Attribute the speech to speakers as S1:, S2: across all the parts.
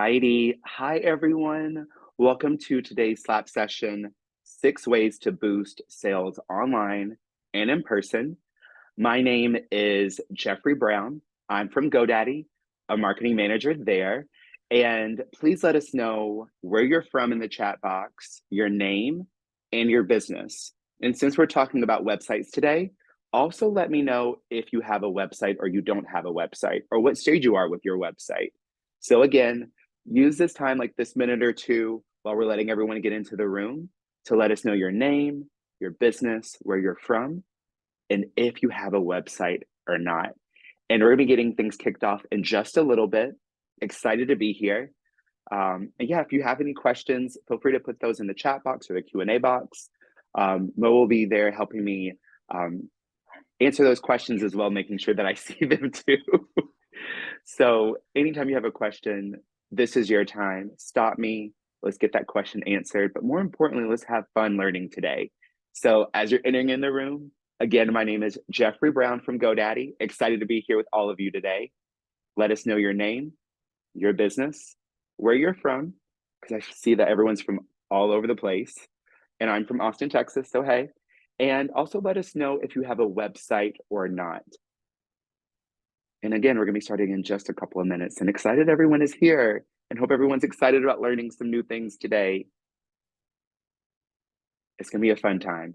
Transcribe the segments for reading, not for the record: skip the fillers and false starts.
S1: Alrighty. Hi, everyone. Welcome to today's Slap session, 6 ways to boost sales online and in person. My name is Jeffrey Brown. I'm from GoDaddy, a marketing manager there. And please let us know where you're from in the chat box, your name, and your business. And since we're talking about websites today, also let me know if you have a website or you don't have a website, or what stage you are with your website. So again, use this time, like this minute or two, while we're letting everyone get into the room, to let us know your name, your business, where you're from, and if you have a website or not. And we're gonna be getting things kicked off in just a little bit. Excited to be here. And yeah, if you have any questions, feel free to put those in the chat box or the Q&A box. Mo will be there helping me answer those questions as well, making sure that I see them too. So anytime you have a question, this is your time. Stop me. Let's get that question answered. But more importantly, let's have fun learning today. So as you're entering in the room, again, my name is Jeffrey Brown from GoDaddy. Excited to be here with all of you today. Let us know your name, your business, where you're from, because I see that everyone's from all over the place. And I'm from Austin, Texas, so hey. And also let us know if you have a website or not. And again, we're gonna be starting in just a couple of minutes, and excited everyone is here, and hope everyone's excited about learning some new things today. It's gonna be a fun time.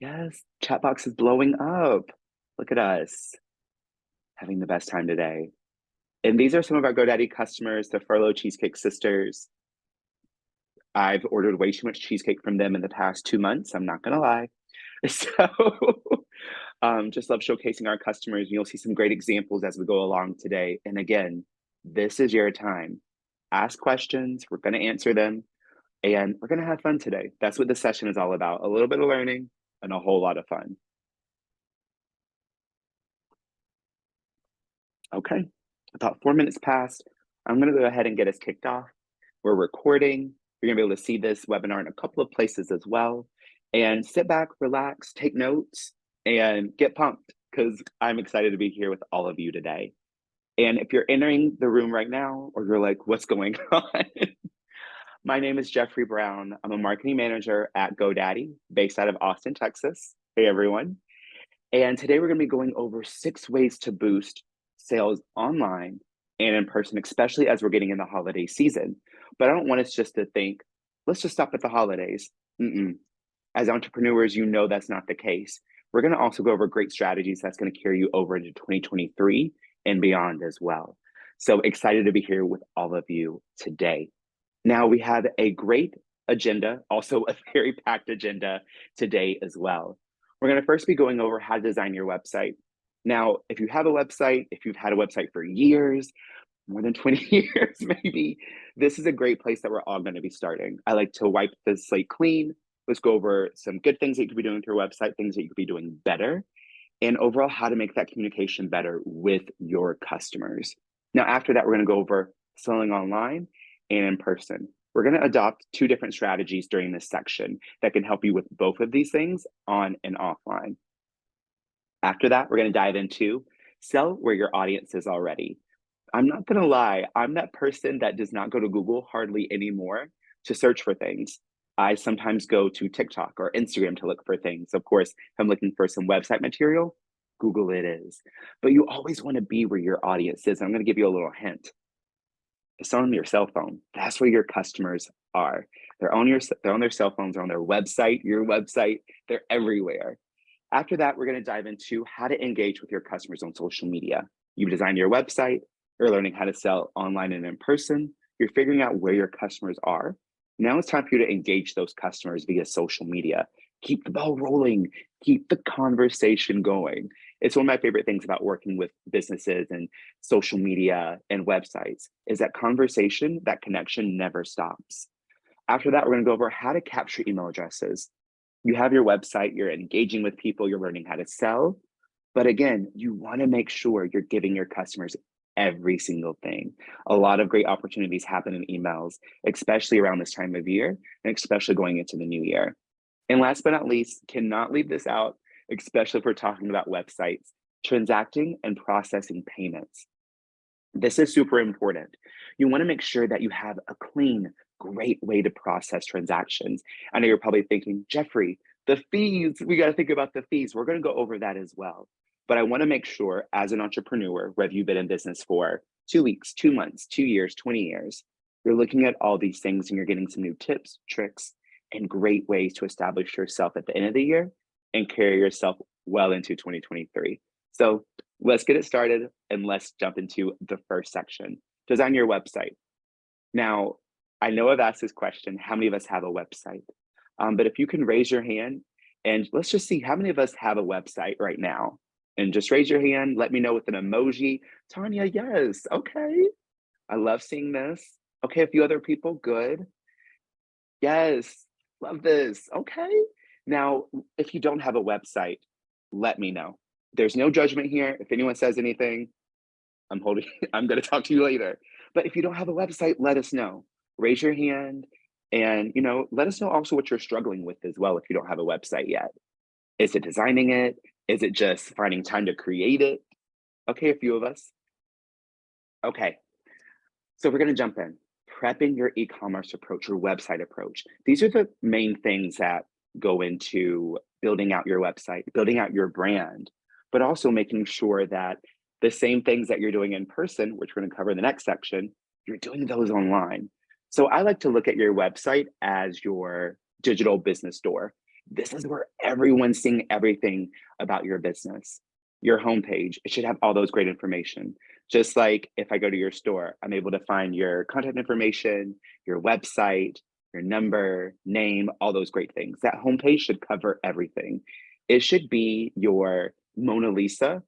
S1: Yes, chat box is blowing up. Look at us having the best time today. And these are some of our GoDaddy customers, the Furlough Cheesecake Sisters. I've ordered way too much cheesecake from them in the past 2 months, I'm not gonna lie. So just love showcasing our customers. You'll see some great examples as we go along today. And again, this is your time. Ask questions, we're gonna answer them, and we're gonna have fun today. That's what this session is all about, a little bit of learning and a whole lot of fun. Okay, about 4 minutes passed. I'm gonna go ahead and get us kicked off. We're recording. You're gonna be able to see this webinar in a couple of places as well. And sit back, relax, take notes, and get pumped, because I'm excited to be here with all of you today. And if you're entering the room right now, or you're like, what's going on? My name is Jeffrey Brown. I'm a marketing manager at GoDaddy, based out of Austin, Texas. Hey, everyone. And today we're gonna be going over 6 ways to boost sales online and in person, especially as we're getting in the holiday season. But I don't want us just to think, let's just stop at the holidays. As entrepreneurs, you know that's not the case. We're gonna also go over great strategies that's gonna carry you over into 2023 and beyond as well. So excited to be here with all of you today. Now we have a great agenda, also a very packed agenda today as well. We're gonna first be going over how to design your website. Now, if you have a website, if you've had a website for years, more than 20 years maybe, this is a great place that we're all gonna be starting. I like to wipe the slate clean. Let's go over some good things that you could be doing to your website, things that you could be doing better, and overall how to make that communication better with your customers. Now, after that, we're gonna go over selling online and in person. We're gonna adopt 2 different strategies during this section that can help you with both of these things on and offline. After that, we're gonna dive into sell where your audience is already. I'm not gonna lie, I'm that person that does not go to Google hardly anymore to search for things. I sometimes go to TikTok or Instagram to look for things. Of course, if I'm looking for some website material, Google it is. But you always wanna be where your audience is. I'm gonna give you a little hint. It's on your cell phone. That's where your customers are. They're on their cell phones, they're on their website, your website, they're everywhere. After that, we're gonna dive into how to engage with your customers on social media. You've designed your website, you're learning how to sell online and in person, you're figuring out where your customers are. Now it's time for you to engage those customers via social media. Keep the ball rolling, keep the conversation going. It's one of my favorite things about working with businesses and social media and websites is that conversation, that connection never stops. After that, we're gonna go over how to capture email addresses. You have your website, you're engaging with people, you're learning how to sell. But again, you wanna make sure you're giving your customers every single thing. A lot of great opportunities happen in emails, especially around this time of year, and especially going into the new year. And last but not least, cannot leave this out, especially if we're talking about websites, transacting and processing payments. This is super important. You want to make sure that you have a clean, great way to process transactions. I know you're probably thinking, Jeffrey, the fees, we got to think about the fees. We're going to go over that as well. But I want to make sure, as an entrepreneur, whether you've been in business for 2 weeks, 2 months, 2 years, 20 years, you're looking at all these things and you're getting some new tips, tricks, and great ways to establish yourself at the end of the year and carry yourself well into 2023. So let's get it started and let's jump into the first section, design your website. Now, I know I've asked this question, how many of us have a website? But if you can raise your hand and let's just see how many of us have a website right now. And just raise your hand, let me know with an emoji. Tanya, yes, okay. I love seeing this. Okay, a few other people, good. Yes, love this. Okay. Now, if you don't have a website, let me know. There's no judgment here. If anyone says anything, I'm holding, I'm going to talk to you later. But if you don't have a website, let us know. Raise your hand and, let us know also what you're struggling with as well if you don't have a website yet. Is it designing it? Is it just finding time to create it? Okay, a few of us. Okay, so we're going to jump in. Prepping your e-commerce approach, your website approach. These are the main things that go into building out your website, building out your brand, but also making sure that the same things that you're doing in person, which we're going to cover in the next section, you're doing those online. So I like to look at your website as your digital business door. This is where everyone's seeing everything about your business. Your homepage, it should have all those great information. Just like if I go to your store, I'm able to find your contact information, your website, your number, name, all those great things. That homepage should cover everything. It should be your Mona Lisa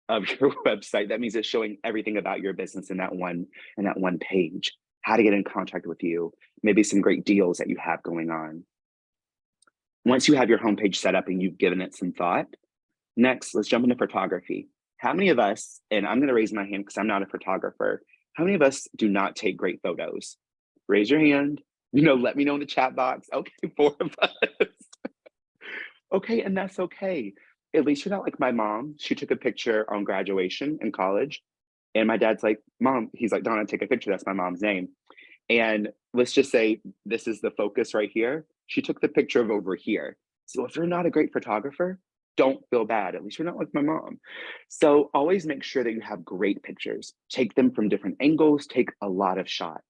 S1: of your website. That means it's showing everything about your business in that one page. How to get in contact with you, maybe some great deals that you have going on. Once you have your homepage set up and you've given it some thought, next, let's jump into photography. How many of us, and I'm going to raise my hand because I'm not a photographer, how many of us do not take great photos? Raise your hand. Let me know in the chat box. Okay, 4 of us. Okay, and that's okay. At least you're not like my mom. She took a picture on graduation in college. And my dad's like, Mom, he's like, Donna, take a picture. That's my mom's name. And let's just say this is the focus right here. She took the picture of over here. So if you're not a great photographer, don't feel bad. At least you're not like my mom. So always make sure that you have great pictures. Take them from different angles, take a lot of shots.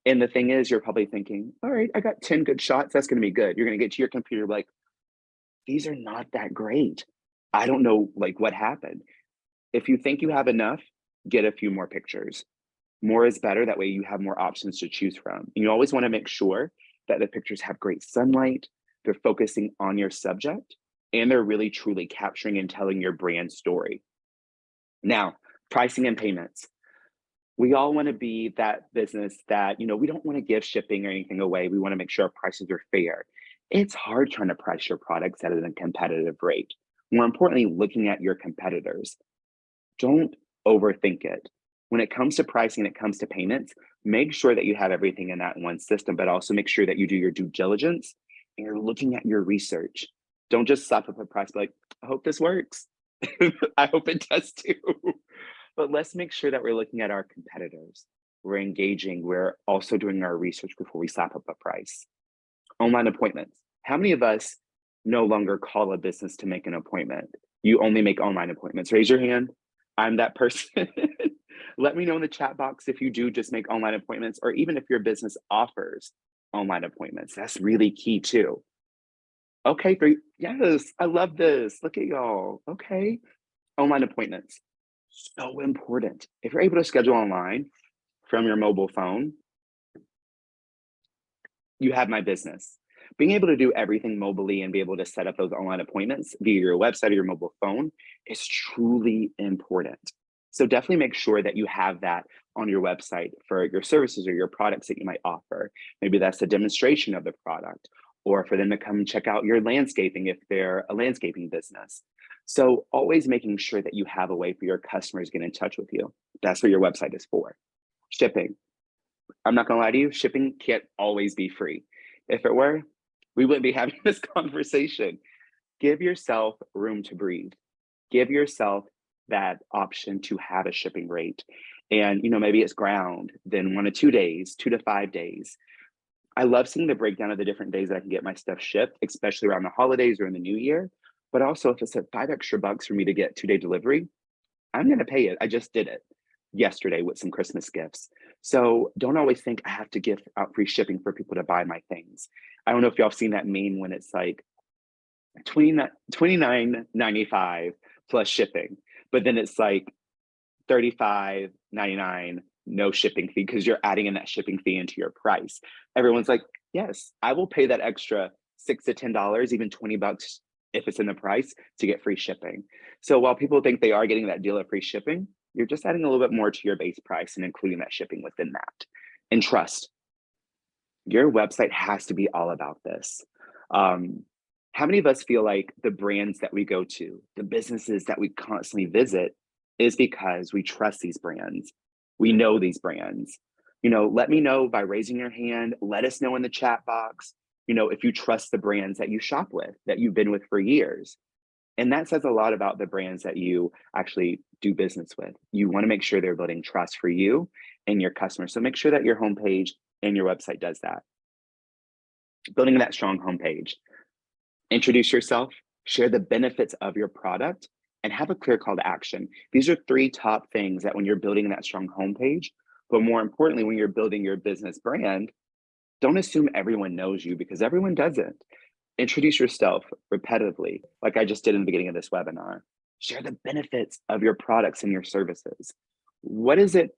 S1: And the thing is, you're probably thinking, all right, I got 10 good shots. That's going to be good. You're going to get to your computer like, these are not that great. I don't know like what happened. If you think you have enough, get a few more pictures. More is better. That way you have more options to choose from. And you always want to make sure that the pictures have great sunlight, they're focusing on your subject, and they're really truly capturing and telling your brand story. Now, pricing and payments. We all want to be that business that, we don't want to give shipping or anything away. We want to make sure our prices are fair. It's hard trying to price your products at a competitive rate. More importantly, looking at your competitors. Don't overthink it. When it comes to pricing, and it comes to payments, make sure that you have everything in that one system, but also make sure that you do your due diligence and you're looking at your research. Don't just slap up a price, like, I hope this works. I hope it does too. But let's make sure that we're looking at our competitors. We're engaging, we're also doing our research before we slap up a price. Online appointments. How many of us no longer call a business to make an appointment? You only make online appointments. Raise your hand. I'm that person. Let me know in the chat box if you do just make online appointments, or even if your business offers online appointments. That's really key too. Okay, great. Yes, I love this. Look at y'all. Okay. Online appointments. So important. If you're able to schedule online from your mobile phone, you have my business. Being able to do everything mobily and be able to set up those online appointments via your website or your mobile phone is truly important. So definitely make sure that you have that on your website for your services or your products that you might offer. Maybe that's a demonstration of the product, or for them to come check out your landscaping if they're a landscaping business. So always making sure that you have a way for your customers to get in touch with you. That's what your website is for. Shipping. I'm not gonna lie to you, shipping can't always be free. If it were, we wouldn't be having this conversation. Give yourself room to breathe. Give yourself that option to have a shipping rate. And, maybe it's ground, then 1 to 2 days, 2 to 5 days. I love seeing the breakdown of the different days that I can get my stuff shipped, especially around the holidays or in the new year. But also, if it's at $5 extra for me to get 2-day delivery, I'm going to pay it. I just did it yesterday with some Christmas gifts. So don't always think I have to give out free shipping for people to buy my things. I don't know if y'all have seen that meme when it's like 29.95 plus shipping, but then it's like 35.99 no shipping fee because you're adding in that shipping fee into your price. Everyone's like, yes, I will pay that extra $6 to $10, even $20 if it's in the price to get free shipping. So while people think they are getting that deal of free shipping, you're just adding a little bit more to your base price and including that shipping within that. And trust, your website has to be all about this. How many of us feel like the brands that we go to, the businesses that we constantly visit, is because we trust these brands? We know these brands. Let me know by raising your hand. Let us know in the chat box, if you trust the brands that you shop with, that you've been with for years. And that says a lot about the brands that you actually do business with. You want to make sure they're building trust for you and your customers. So make sure that your homepage and your website does that. Building that strong homepage. Introduce yourself, share the benefits of your product, and have a clear call to action. These are 3 top things that when you're building that strong homepage, but more importantly, when you're building your business brand, don't assume everyone knows you because everyone doesn't. Introduce yourself repetitively, like I just did in the beginning of this webinar. Share the benefits of your products and your services. What is it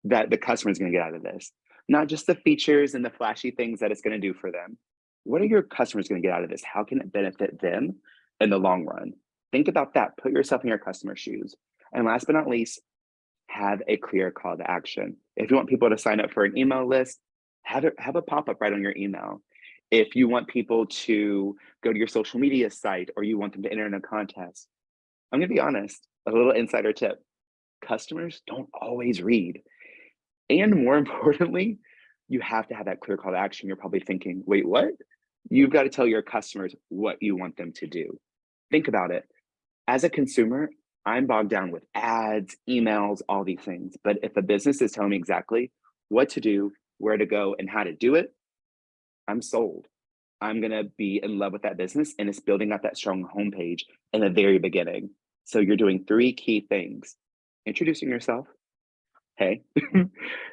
S1: that the customer is going to get out of this? Not just the features and the flashy things that it's going to do for them. What are your customers going to get out of this? How can it benefit them in the long run? Think about that. Put yourself in your customer's shoes. And last but not least, have a clear call to action. If you want people to sign up for an email list, have a pop-up right on your email. If you want people to go to your social media site or you want them to enter in a contest, I'm going to be honest, a little insider tip. Customers don't always read. And more importantly, you have to have that clear call to action. You're probably thinking, wait, what? You've got to tell your customers what you want them to do. Think about it. As a consumer, I'm bogged down with ads, emails, all these things. But if a business is telling me exactly what to do, where to go, and how to do it, I'm sold. I'm going to be in love with that business, and it's building up that strong homepage in the very beginning. So you're doing 3 key things: introducing yourself, hey,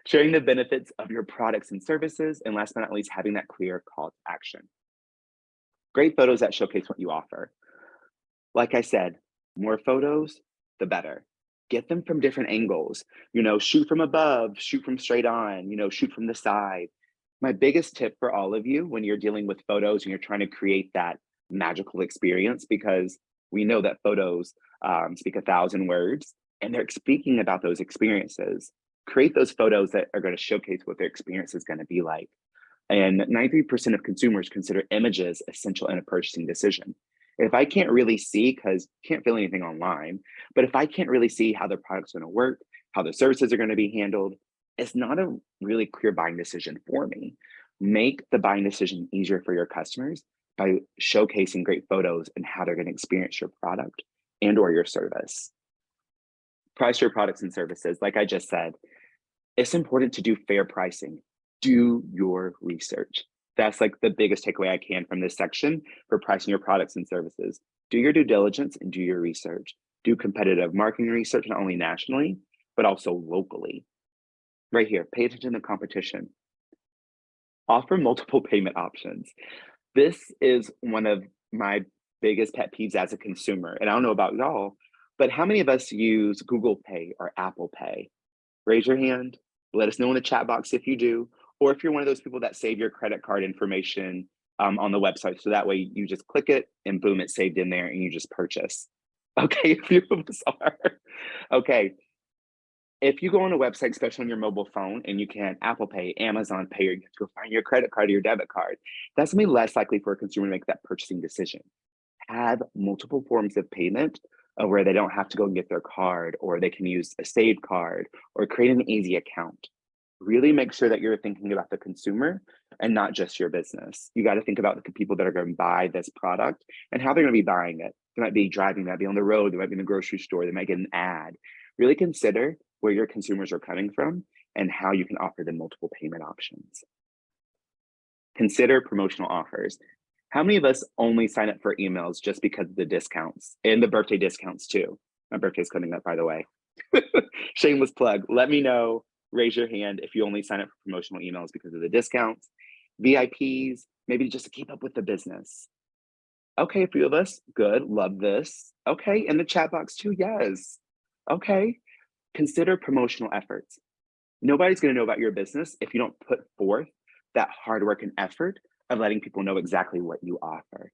S1: sharing the benefits of your products and services, and last but not least, having that clear call to action. Great photos that showcase what you offer. Like I said, more photos, the better. Get them from different angles. Shoot from above, shoot from straight on, shoot from the side. My biggest tip for all of you when you're dealing with photos and you're trying to create that magical experience, because we know that photos speak 1,000 words and they're speaking about those experiences. Create those photos that are going to showcase what their experience is going to be like. And 93% of consumers consider images essential in a purchasing decision. If I can't really see, because you can't feel anything online, but if I can't really see how the product's going to work, how the services are going to be handled, it's not a really clear buying decision for me. Make the buying decision easier for your customers by showcasing great photos and how they're going to experience your product and or your service. Price your products and services. Like I just said, it's important to do fair pricing. Do your research. That's like the biggest takeaway I can from this section for pricing your products and services. Do your due diligence and do your research. Do competitive marketing research, not only nationally, but also locally. Right here, pay attention to competition. Offer multiple payment options. This is one of my biggest pet peeves as a consumer. And I don't know about y'all, but how many of us use Google Pay or Apple Pay? Raise your hand. Let us know in the chat box if you do, or if you're one of those people that save your credit card information on the website. So that way you just click it and boom, it's saved in there and you just purchase. Okay, a few of us are. Okay, if you go on a website, especially on your mobile phone, and you can Apple Pay, Amazon Pay, or you have to go find your credit card or your debit card, that's gonna be less likely for a consumer to make that purchasing decision. Have multiple forms of payment where they don't have to go and get their card, or they can use a saved card or create an easy account. Really make sure that you're thinking about the consumer and not just your business. You got to think about the people that are going to buy this product and how they're going to be buying it. They might be driving, they might be on the road, they might be in the grocery store, they might get an ad. Really consider where your consumers are coming from and how you can offer them multiple payment options. Consider promotional offers. How many of us only sign up for emails just because of the discounts and the birthday discounts too? My birthday's coming up, by the way. Shameless plug. Let me know, raise your hand if you only sign up for promotional emails because of the discounts, VIPs, maybe just to keep up with the business. Okay, a few of us, good, love this. Okay, in the chat box too, yes. Okay, consider promotional efforts. Nobody's gonna know about your business if you don't put forth that hard work and effort of letting people know exactly what you offer.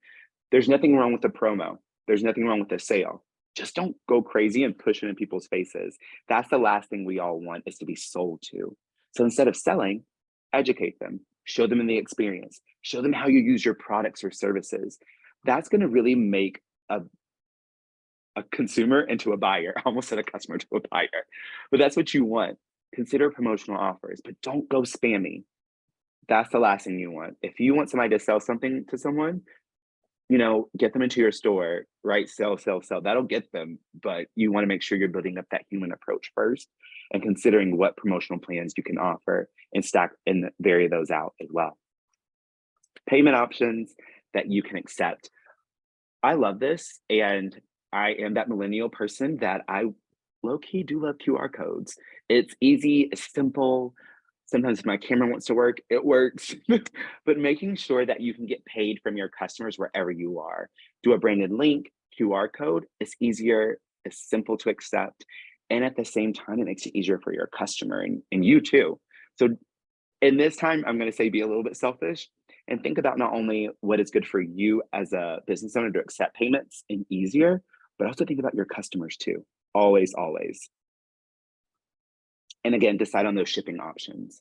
S1: There's nothing wrong with a promo. There's nothing wrong with a sale. Just don't go crazy and push it in people's faces. That's the last thing we all want, is to be sold to. So instead of selling, educate them, show them in the experience, show them how you use your products or services. That's gonna really make a consumer into a buyer. I almost said a customer to a buyer, but that's what you want. Consider promotional offers, but don't go spammy. That's the last thing you want. If you want somebody to sell something to someone, get them into your store, right? Sell, sell, sell. That'll get them, but you want to make sure you're building up that human approach first and considering what promotional plans you can offer and stack and vary those out as well. Payment options that you can accept. I love this, and I am that millennial person that I low-key do love QR codes. It's easy, it's simple. Sometimes if my camera wants to work, it works. But making sure that you can get paid from your customers wherever you are. Do a branded link, QR code, it's easier, it's simple to accept, and at the same time, it makes it easier for your customer and you too. So in this time, I'm gonna say be a little bit selfish and think about not only what is good for you as a business owner to accept payments and easier, but also think about your customers too. Always, always. And again, decide on those shipping options.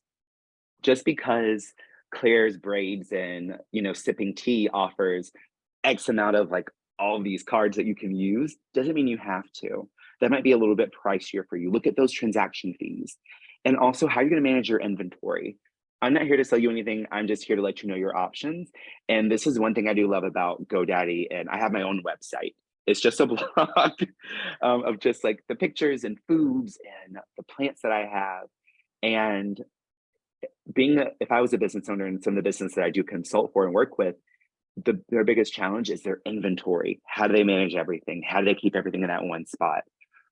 S1: Just because Claire's Braids and sipping tea offers X amount of like all of these cards that you can use doesn't mean you have to. That might be a little bit pricier for you. Look at those transaction fees. And also how you're going to manage your inventory. I'm not here to sell you anything. I'm just here to let you know your options. And this is one thing I do love about GoDaddy. And I have my own website. It's just a blog of just like the pictures and foods and the plants that I have. And if I was a business owner in some of the business that I do consult for and work with, their biggest challenge is their inventory. How do they manage everything? How do they keep everything in that one spot?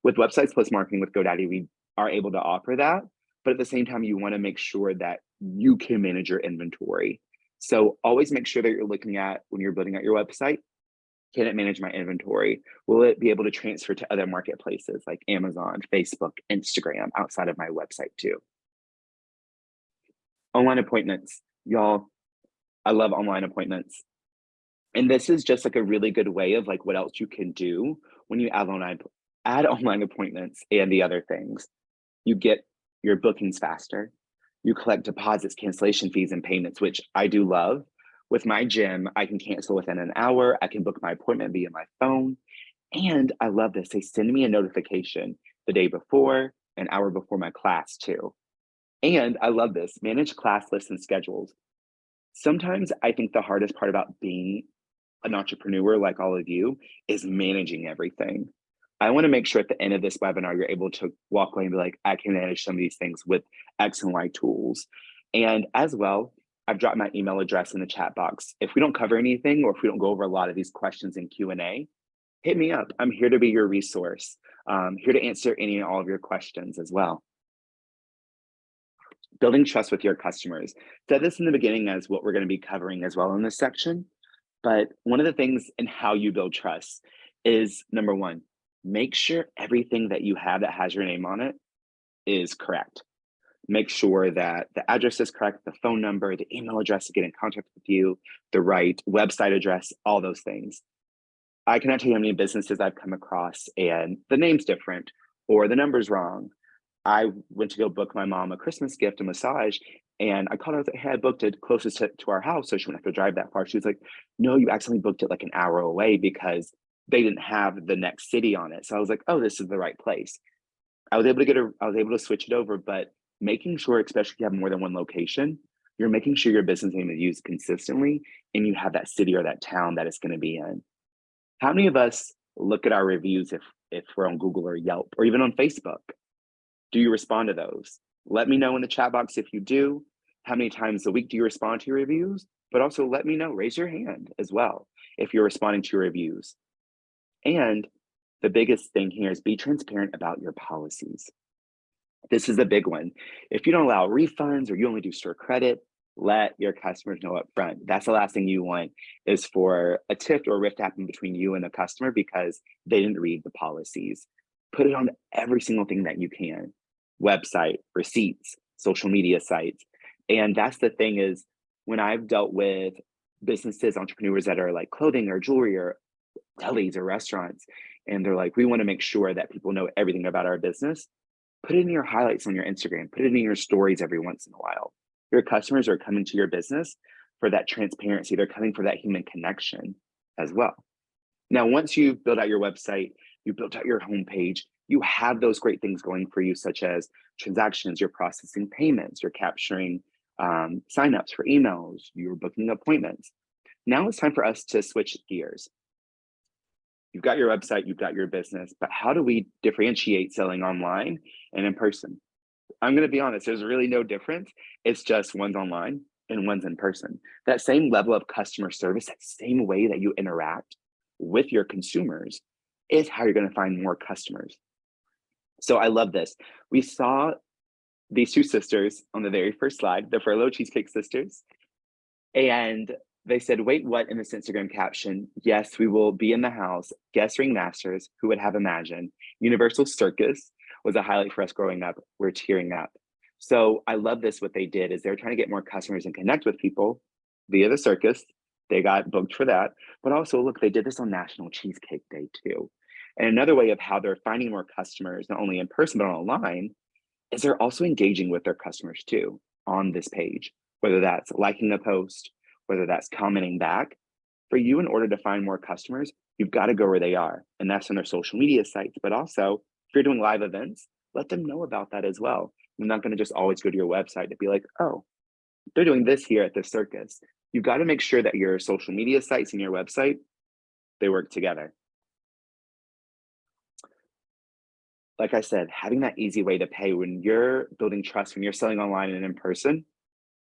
S1: With Websites Plus Marketing with GoDaddy, we are able to offer that, but at the same time, you want to make sure that you can manage your inventory. So always make sure that you're looking at, when you're building out your website, can it manage my inventory? Will it be able to transfer to other marketplaces like Amazon, Facebook, Instagram outside of my website too? Online appointments, y'all. I love online appointments. And this is just like a really good way of like what else you can do when you add online appointments and the other things. You get your bookings faster. You collect deposits, cancellation fees, and payments, which I do love. With my gym, I can cancel within an hour. I can book my appointment via my phone. And I love this. They send me a notification the day before, an hour before my class too. And I love this, manage class lists and schedules. Sometimes I think the hardest part about being an entrepreneur like all of you is managing everything. I want to make sure at the end of this webinar, you're able to walk away and be like, I can manage some of these things with X and Y tools. And as well, I've dropped my email address in the chat box. If we don't cover anything, or if we don't go over a lot of these questions in Q&A, hit me up. I'm here to be your resource. Here to answer any and all of your questions as well. Building trust with your customers. Said this in the beginning as what we're going to be covering as well in this section. But one of the things in how you build trust is, number one, make sure everything that you have that has your name on it is correct. Make sure that the address is correct, the phone number, the email address to get in contact with you, the right website address, all those things. I cannot tell you how many businesses I've come across and the name's different or the number's wrong. I went to go book my mom a Christmas gift, a massage, and I called her, I was like, hey, I booked it closest to our house, so she wouldn't have to drive that far. She was like, no, you accidentally booked it like an hour away because they didn't have the next city on it. So I was like, oh, this is the right place. I was able to switch it over, but making sure, especially if you have more than one location, you're making sure your business name is used consistently and you have that city or that town that it's going to be in. How many of us look at our reviews if we're on Google or Yelp or even on Facebook? Do you respond to those? Let me know in the chat box if you do. How many times a week do you respond to your reviews? But also let me know, raise your hand as well if you're responding to your reviews. And the biggest thing here is be transparent about your policies. This is a big one. If you don't allow refunds or you only do store credit, let your customers know up front. That's the last thing you want, is for a tiff or a rift to happen between you and the customer because they didn't read the policies. Put it on every single thing that you can. Website, receipts, social media sites. And that's the thing, is when I've dealt with businesses, entrepreneurs that are like clothing or jewelry or delis or restaurants, and they're like, we want to make sure that people know everything about our business. Put it in your highlights on your Instagram, put it in your stories every once in a while. Your customers are coming to your business for that transparency. They're coming for that human connection as well. Now, once you've built out your website, you built out your homepage, you have those great things going for you, such as transactions, you're processing payments, you're capturing signups for emails, you're booking appointments. Now it's time for us to switch gears. You've got your website, you've got your business, but how do we differentiate selling online and in person? I'm going to be honest, there's really no difference. It's just one's online and one's in person. That same level of customer service, that same way that you interact with your consumers is how you're going to find more customers. So I love this. We saw these two sisters on the very first slide, the Furlough Cheesecake Sisters, and they said, wait, what, in this Instagram caption? Yes, we will be in the house. Guest ringmasters, who would have imagined? Universal Circus was a highlight for us growing up. We're tearing up. So I love this. What they did is they're trying to get more customers and connect with people via the circus. They got booked for that. But also, look, they did this on National Cheesecake Day too. And another way of how they're finding more customers, not only in person, but online, is they're also engaging with their customers too on this page, whether that's liking a post, whether that's commenting back. For you, in order to find more customers, you've got to go where they are. And that's on their social media sites. But also, if you're doing live events, let them know about that as well. You're not going to just always go to your website to be like, oh, they're doing this here at the circus. You've got to make sure that your social media sites and your website, they work together. Like I said, having that easy way to pay when you're building trust, when you're selling online and in person,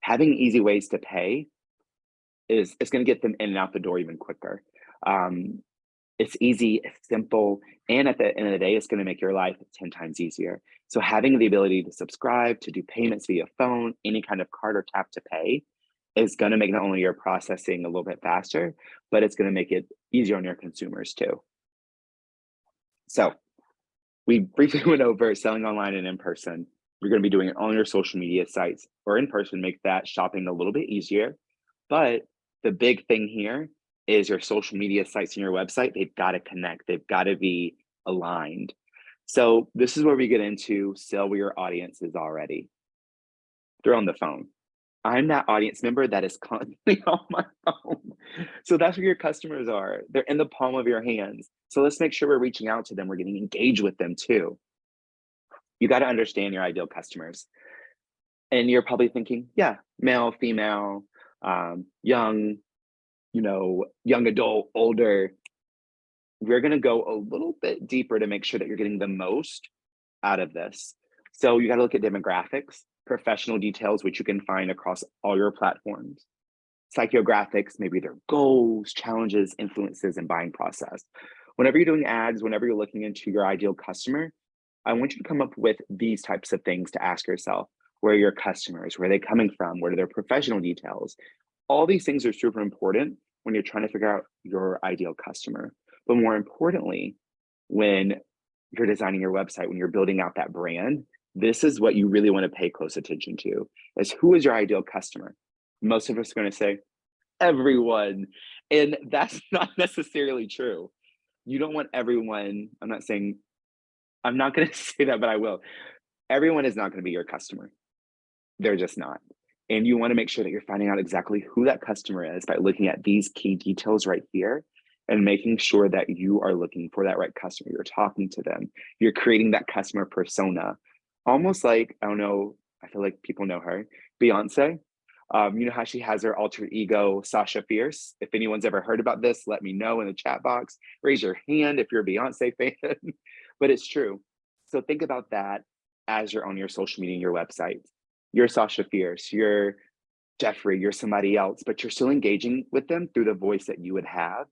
S1: having easy ways to pay is going to get them in and out the door even quicker. It's easy, it's simple, and at the end of the day, it's going to make your life 10 times easier. So having the ability to subscribe, to do payments via phone, any kind of card or tap to pay is going to make not only your processing a little bit faster, but it's going to make it easier on your consumers too. So we briefly went over selling online and in person. You're going to be doing it on your social media sites or in person, make that shopping a little bit easier. But the big thing here is your social media sites and your website, they've got to connect. They've got to be aligned. So this is where we get into sell where your audience is already. They're on the phone. I'm that audience member that is constantly on my phone. So that's where your customers are. They're in the palm of your hands. So let's make sure we're reaching out to them. We're getting engaged with them too. You got to understand your ideal customers. And you're probably thinking, yeah, male, female, young, young adult, older. We're going to go a little bit deeper to make sure that you're getting the most out of this. So you got to look at demographics, professional details, which you can find across all your platforms, psychographics, maybe their goals, challenges, influences, and buying process. Whenever you're doing ads, whenever you're looking into your ideal customer, I want you to come up with these types of things to ask yourself. Where are your customers? Where are they coming from? What are their professional details? All these things are super important when you're trying to figure out your ideal customer. But more importantly, when you're designing your website, when you're building out that brand, this is what you really want to pay close attention to, is who is your ideal customer? Most of us are going to say, everyone. And that's not necessarily true. You don't want everyone. I'm not going to say that, but I will. Everyone is not going to be your customer. They're just not. And you want to make sure that you're finding out exactly who that customer is by looking at these key details right here and making sure that you are looking for that right customer. You're talking to them. You're creating that customer persona. Almost like, I don't know, I feel like people know her, Beyonce. You know how she has her alter ego, Sasha Fierce? If anyone's ever heard about this, let me know in the chat box. Raise your hand if you're a Beyonce fan. But it's true. So think about that. as you're on your social media and your website. You're Sasha Fierce, you're Jeffrey, you're somebody else, but you're still engaging with them through the voice that you would have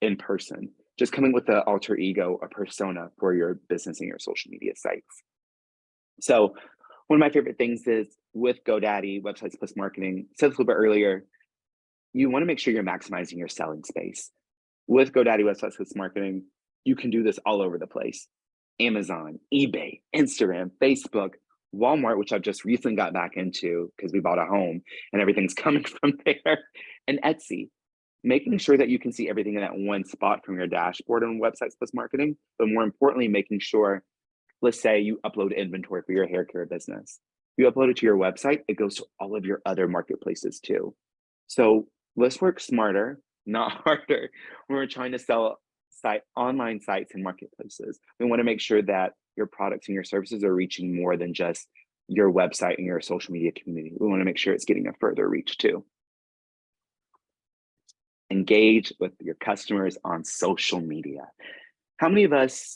S1: in person. Just coming with an alter ego, a persona for your business and your social media sites. So one of my favorite things is with GoDaddy, Websites Plus Marketing, said this a little bit earlier, you want to make sure you're maximizing your selling space. With GoDaddy, Websites Plus Marketing, you can do this all over the place. Amazon, eBay, Instagram, Facebook, Walmart, which I've just recently got back into because we bought a home and everything's coming from there, and Etsy. Making sure that you can see everything in that one spot from your dashboard on Websites Plus Marketing, but more importantly, making sure, let's say you upload inventory for your hair care business. You upload it to your website, it goes to all of your other marketplaces too. So let's work smarter, not harder, when we're trying to sell online sites and marketplaces. We want to make sure that your products and your services are reaching more than just your website and your social media community. We want to make sure it's getting a further reach too. Engage with your customers on social media. How many of us,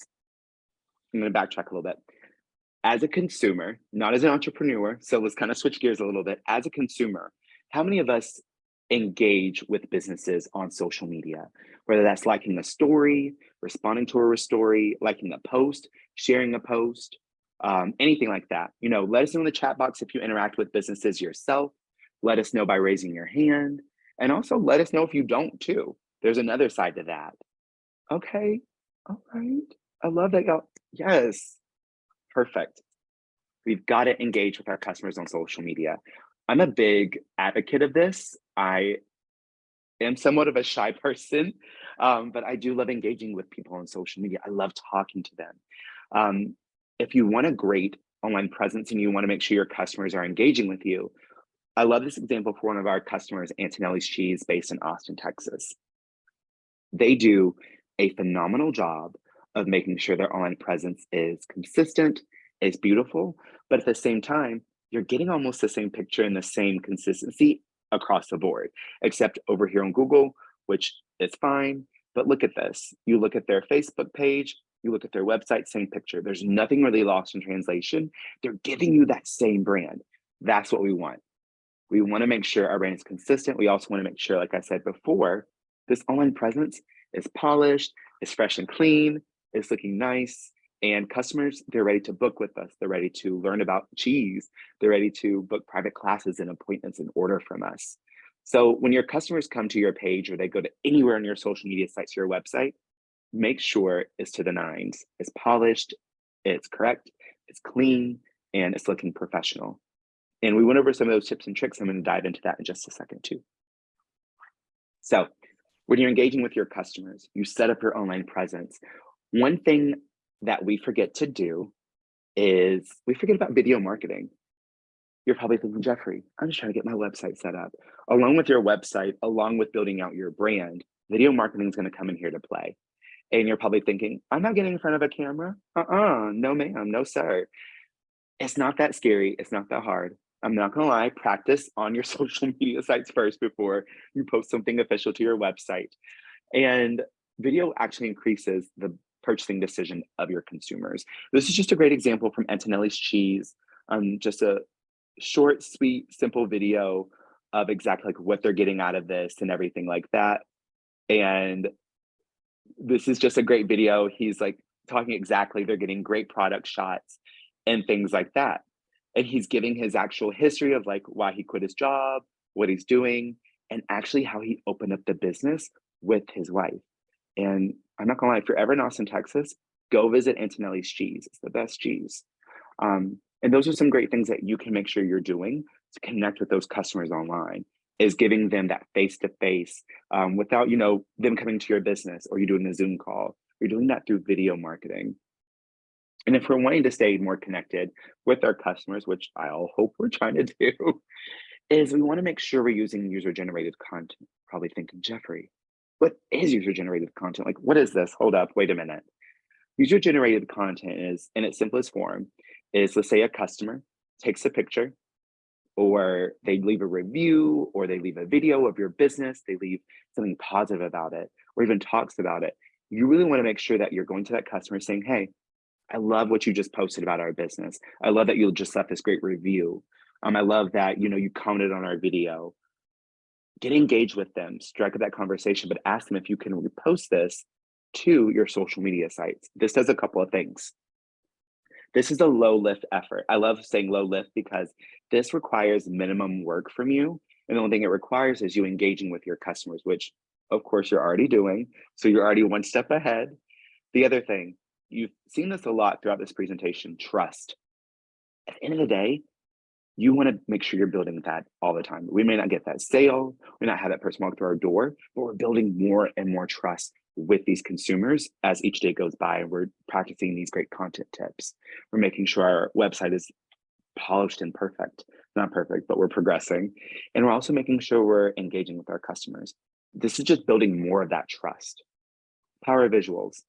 S1: I'm going to backtrack a little bit. As a consumer, not as an entrepreneur, so let's kind of switch gears a little bit. As a consumer, how many of us engage with businesses on social media? Whether that's liking a story, responding to a story, liking a post, sharing a post, anything like that. Let us know in the chat box if you interact with businesses yourself. Let us know by raising your hand. And also let us know if you don't too. There's another side to that. Okay, all right. I love that, y'all. Yes, perfect. We've got to engage with our customers on social media. I'm a big advocate of this. I am somewhat of a shy person, but I do love engaging with people on social media. I love talking to them. If you want a great online presence and you want to make sure your customers are engaging with you, I love this example for one of our customers, Antonelli's Cheese, based in Austin, Texas. They do a phenomenal job of making sure their online presence is consistent, is beautiful, but at the same time, you're getting almost the same picture and the same consistency across the board, except over here on Google, which is fine. But look at this. You look at their Facebook page, you look at their website, same picture. There's nothing really lost in translation. They're giving you that same brand. That's what we want. We want to make sure our brand is consistent. We also want to make sure, like I said before, this online presence is polished, is fresh and clean, is looking nice, and customers, they're ready to book with us. They're ready to learn about cheese. They're ready to book private classes and appointments and order from us. So when your customers come to your page or they go to anywhere on your social media sites, your website, make sure it's to the nines. It's polished, it's correct, it's clean, and it's looking professional. And we went over some of those tips and tricks. I'm going to dive into that in just a second too. So when you're engaging with your customers, you set up your online presence. One thing that we forget to do is we forget about video marketing. You're probably thinking, Jeffrey, I'm just trying to get my website set up. Along with your website, along with building out your brand, video marketing is going to come in here to play. And you're probably thinking, I'm not getting in front of a camera. No ma'am, no sir. It's not that scary. It's not that hard. I'm not gonna lie, practice on your social media sites first before you post something official to your website. And video actually increases the purchasing decision of your consumers. This is just a great example from Antonelli's Cheese. Just a short, sweet, simple video of exactly like what they're getting out of this and everything like that. And this is just a great video. He's like talking exactly, they're getting great product shots and things like that. And he's giving his actual history of like why he quit his job, what he's doing, and actually how he opened up the business with his wife. And I'm not gonna lie, if you're ever in Austin, Texas, go visit Antonelli's Cheese. It's the best cheese. And those are some great things that you can make sure you're doing to connect with those customers online, is giving them that face-to-face without, them coming to your business or you doing a Zoom call. You're doing that through video marketing. And if we're wanting to stay more connected with our customers, which I all hope we're trying to do, is we want to make sure we're using user-generated content. Probably thinking, Jeffrey, what is user-generated content? Like, what is this? Hold up, wait a minute. User-generated content is, in its simplest form, is let's say a customer takes a picture, or they leave a review, or they leave a video of your business, they leave something positive about it, or even talks about it. You really want to make sure that you're going to that customer saying, hey, I love what you just posted about our business. I love that you just left this great review. I love that, you commented on our video. Get engaged with them, strike up that conversation, but ask them if you can repost this to your social media sites. This does a couple of things. This is a low lift effort. I love saying low lift because this requires minimum work from you. And the only thing it requires is you engaging with your customers, which of course you're already doing. So you're already one step ahead. The other thing, you've seen this a lot throughout this presentation, trust. At the end of the day, you want to make sure you're building that all the time. We may not get that sale, we may not have that person walk through our door, but we're building more and more trust with these consumers as each day goes by, and we're practicing these great content tips. We're making sure our website is polished and perfect. Not perfect, but we're progressing. And we're also making sure we're engaging with our customers. This is just building more of that trust. Power of visuals.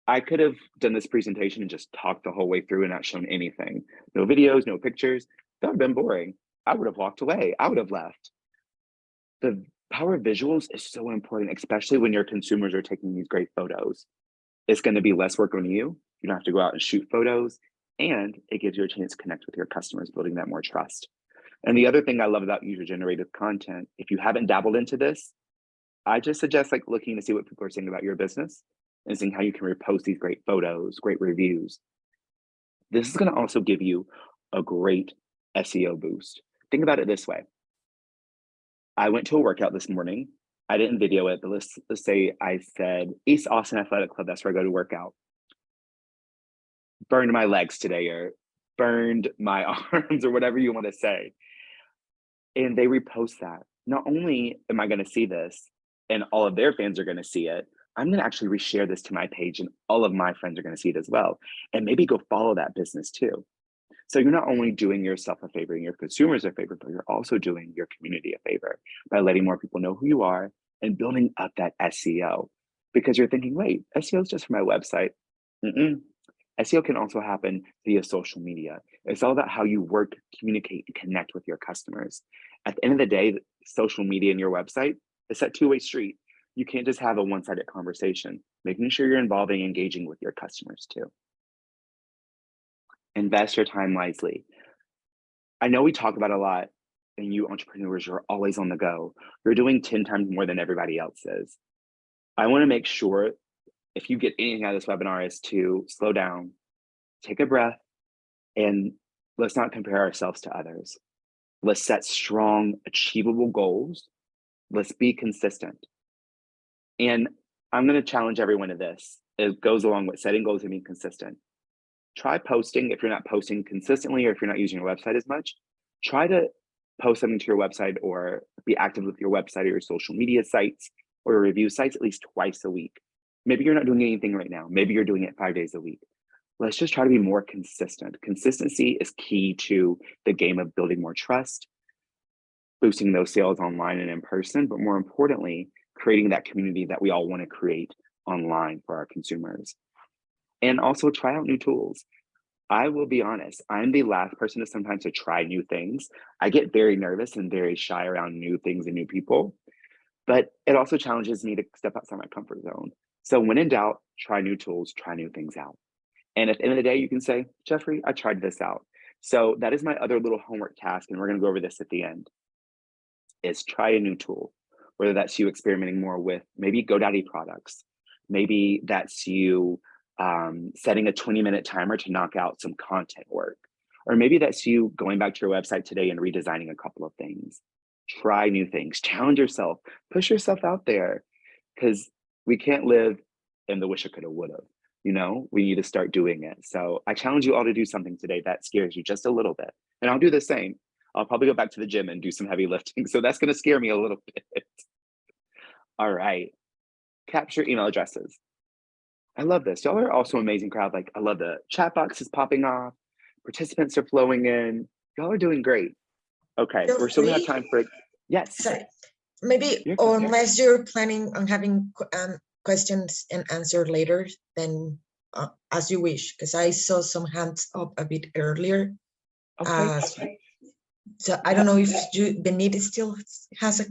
S1: I could have done this presentation and just talked the whole way through and not shown anything. No videos, no pictures. That would have been boring. I would have walked away. I would have left. The power of visuals is so important, especially when your consumers are taking these great photos. It's going to be less work on you. You don't have to go out and shoot photos, and it gives you a chance to connect with your customers, building that more trust. And the other thing I love about user-generated content, if you haven't dabbled into this, I just suggest looking to see what people are saying about your business and seeing how you can repost these great photos, great reviews. This is going to also give you a great SEO boost. Think about it this way. I went to a workout this morning. I didn't video it, but let's say I said East Austin Athletic Club, that's where I go to work out. Burned my legs today, or burned my arms, or whatever you want to say. And they repost that. Not only am I going to see this and all of their fans are going to see it, I'm going to actually reshare this to my page and all of my friends are going to see it as well. And maybe go follow that business too. So you're not only doing yourself a favor and your consumers a favor, but you're also doing your community a favor by letting more people know who you are and building up that SEO. Because you're thinking, wait, SEO is just for my website. SEO can also happen via social media. It's all about how you work, communicate, and connect with your customers. At the end of the day, social media and your website, it's that two-way street. You can't just have a one-sided conversation. Making sure you're involving, engaging with your customers too. Invest your time wisely. I know we talk about a lot, and you entrepreneurs, you're always on the go. You're doing 10 times more than everybody else is. I want to make sure if you get anything out of this webinar is to slow down, take a breath, and let's not compare ourselves to others. Let's set strong, achievable goals. Let's be consistent. And I'm going to challenge everyone to this. It goes along with setting goals and being consistent. Try posting if you're not posting consistently, or if you're not using your website as much. Try to post something to your website or be active with your website or your social media sites or your review sites at least twice a week. Maybe you're not doing anything right now. Maybe you're doing it 5 days a week. Let's just try to be more consistent. Consistency is key to the game of building more trust, boosting those sales online and in person, but more importantly, creating that community that we all want to create online for our consumers. And also try out new tools. I will be honest, I'm the last person to sometimes to try new things. I get very nervous and very shy around new things and new people, but it also challenges me to step outside my comfort zone. So when in doubt, try new tools, try new things out. And at the end of the day, you can say, Jeffrey, I tried this out. So that is my other little homework task, and we're going to go over this at the end, is try a new tool, whether that's you experimenting more with maybe GoDaddy products, maybe that's you setting a 20-minute timer to knock out some content work, or maybe that's you going back to your website today and redesigning a couple of things. Try new things, challenge yourself, push yourself out there, because we can't live in the wish I coulda, woulda. We need to start doing it. So I challenge you all to do something today that scares you just a little bit. And I'll do the same. I'll probably go back to the gym and do some heavy lifting. So that's going to scare me a little bit. All right. Capture email addresses. I love this. Y'all are also an amazing crowd. I love the chat boxes popping off. Participants are flowing in. Y'all are doing great. Okay. We're still going to have time for it. Yes.
S2: Sorry. Maybe, or unless you're planning on having questions and answer later, then as you wish, because I saw some hands up a bit earlier. Okay. So I don't know if Benita still has a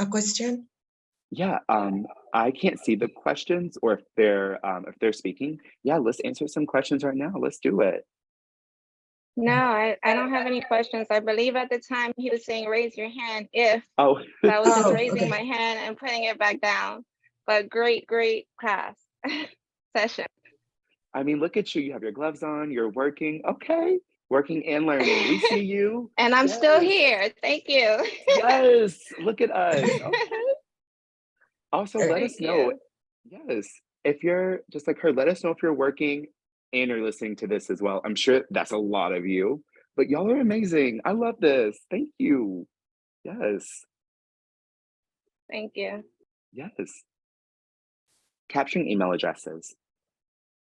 S2: question.
S1: Yeah, I can't see the questions or if they're speaking. Yeah, let's answer some questions right now. Let's do it.
S3: No, I don't have any questions. I believe at the time he was saying raise your hand if,
S1: Oh,
S3: so I was just
S2: Oh,
S3: raising my
S2: okay.
S3: hand and putting it back down. But great class session.
S1: I mean, look at you. You have your gloves on, you're working. Okay, working and learning. We see you.
S3: And I'm still
S1: Yes,
S3: here. Thank you.
S1: yes. Look at us. Okay. Also, let
S3: Thank
S1: us know.
S3: you.
S1: Yes, if you're just like her, let us know if you're working and you're listening to this as well. I'm sure that's a lot of you, but y'all are amazing. I love this. Thank you. Yes,
S3: Thank you.
S1: yes. Capturing email addresses.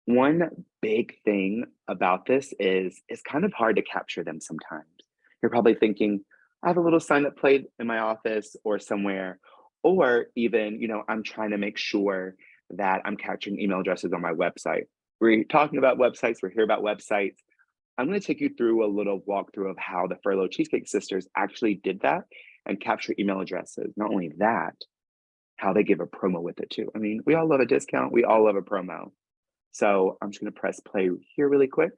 S1: One big thing about this is it's kind of hard to capture them sometimes. You're probably thinking, I have a little sign up plate in my office or somewhere, or even, I'm trying to make sure that I'm capturing email addresses on my website. We're talking about websites, we're here about websites. I'm going to take you through a little walkthrough of how the Furlough Cheesecake Sisters actually did that and capture email addresses. Not only that, how they give a promo with it too. I mean, we all love a discount, we all love a promo. So I'm just gonna press play here really quick.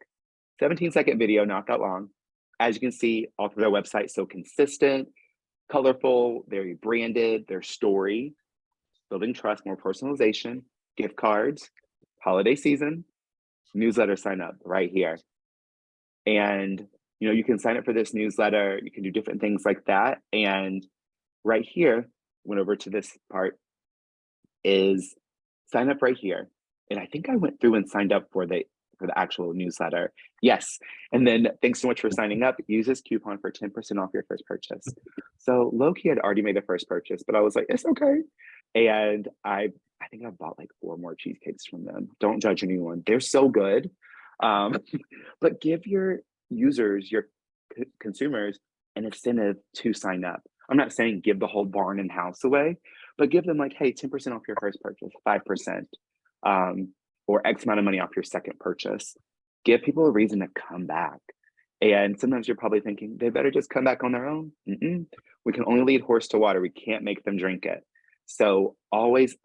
S1: 17-second video, not that long. As you can see, off of their website, so consistent, colorful, very branded, their story, building trust, more personalization, gift cards, holiday season, newsletter sign up right here. And you can sign up for this newsletter, you can do different things like that. And right here, went over to this part, is sign up right here. And I think I went through and signed up for the actual newsletter. Yes. And then thanks so much for signing up. Use this coupon for 10% off your first purchase. So Loki had already made the first purchase, but I was like, it's okay. And I think I bought like 4 more cheesecakes from them. Don't judge anyone. They're so good. Um, but give your users, your consumers, an incentive to sign up. I'm not saying give the whole barn and house away, but give them like, hey, 10% off your first purchase, 5%, or X amount of money off your second purchase. Give people a reason to come back. And sometimes you're probably thinking they better just come back on their own. We can only lead horse to water. We can't make them drink it. So always